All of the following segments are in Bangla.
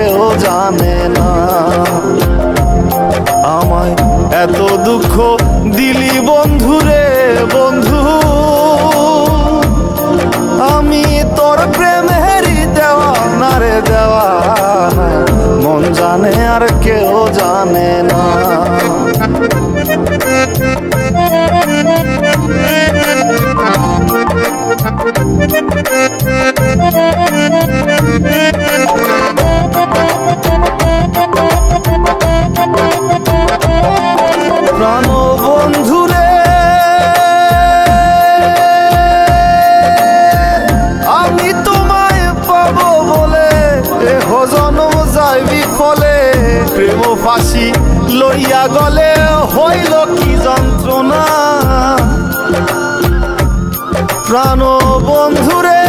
কেউ জানে না। আমায় এত দুঃখ দিলি বন্ধু রে বন্ধু, আমি তোর প্রেমেরই দেওয়ানা রে দেওয়ানা, মন জানে আর কেউ জানে না। প্রাণ বন্ধু রে আমি তোমায় পাবো বলে এহ জনম যায় বিফলে, প্রেম ফাঁসি লইয়া গলে হইল কি যন্ত্রণা। প্রাণ বন্ধু রে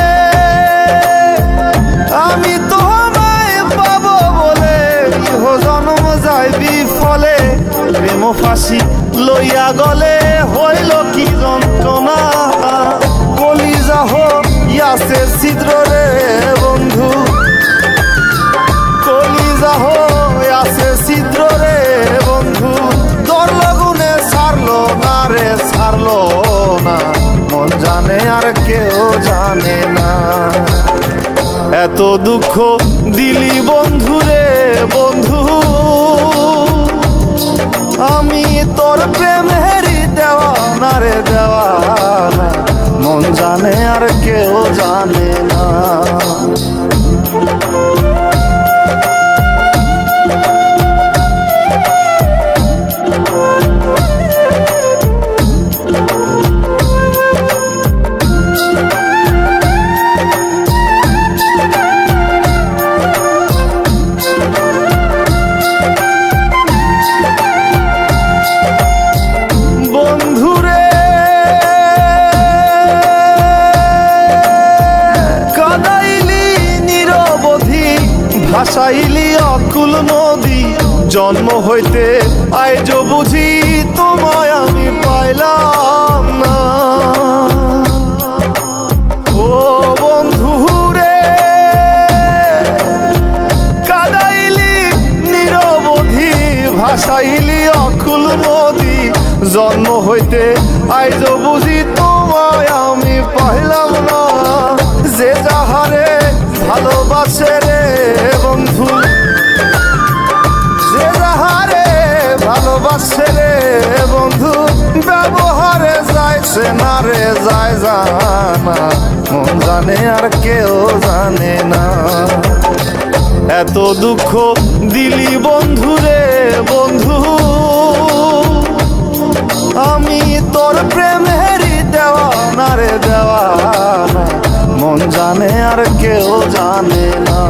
আমি তোমায় পাবো বলে ইহ জনম যায় বিফলে, প্রেম ফাঁসি লইয়া গলে হইল কি যন্ত্রণা। কলিজা হইয়াছে ছিদ্র রে বন্ধু, কলিজা হইয়াছে ছিদ্র রে বন্ধু, তোর লগুনে ছাড়লো না রে ছাড়লো না, মন জানে আর কেউ জানে না। এত দুঃখ দিলি বন্ধু রে বন্ধু, আমি তোর প্রেমেরই দেওয়ানা রে দেওয়ানা, মন জানে আর কেউ জানে না। ভাসাইলি অকুল নদী, জন্ম হইতে আইজ বুঝি তোমায় আমি পাইলাম না। ও বন্ধু রে কাদাইলি নিরবধি, ভাসাইলি অকুল নদী, জন্ম হইতে আইজ বুঝি তোমায় আমি পাইলাম না। যে যাহারে ভালোবাসে রে বন্ধু, যে যাহারে ভালোবাসে রে বন্ধু, ব্যবহারে যাইছে না রে যায় জানা, মন জানে আর কেউ জানে না। এত দুঃখ দিলি বন্ধু রে বন্ধু, আমি তোর প্রেমেরই দেওয়ানা রে দেওয়ানা, মন জানে আর কেউ জানে না।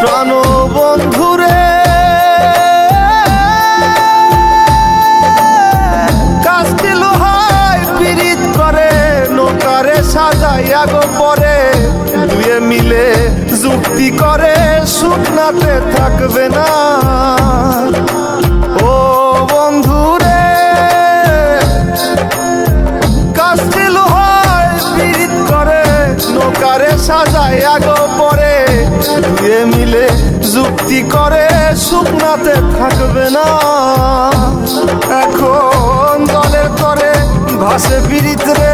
প্রাণ বন্ধু রে কাস্তে লোহায় পিরিত করে নৌকারে সাজাইয়া গো পরে, দুয়ে মিলে যুক্তি করে শুকনাতে থাকবে না। ও বন্ধু রে কাস্তে লোহায় পিরিত করে নৌকারে সাজাইয়া গো পরে, দুয়ে মিলে যুক্তি করে শুকনাতে থাকবে না। এখন দলের তরে ভাসে পিরিত রে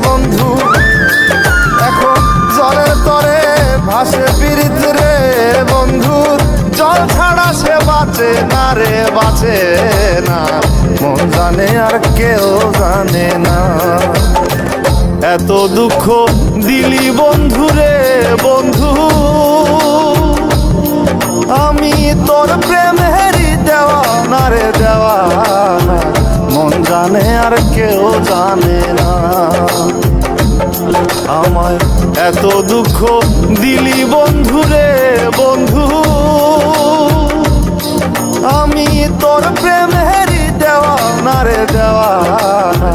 বন্ধু, এখন জলের তরে ভাসে পিরিত রে বন্ধু, জল ছাড়া সে বাঁচে না রে বাঁচে না, মন জানে আর কেউ জানে না। এত দুঃখ দিলি বন্ধু রে বন্ধু, আমি তোর প্রেমেরই দেওয়ানা রে দেওয়ানা, মন জানে আর কেউ জানে না। আমায় এত দুঃখ দিলি বন্ধু রে বন্ধু, আমি তোর প্রেমেরই দেওয়ানা রে দেওয়ানা,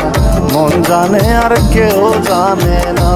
মন জানে আর কেউ জানে না।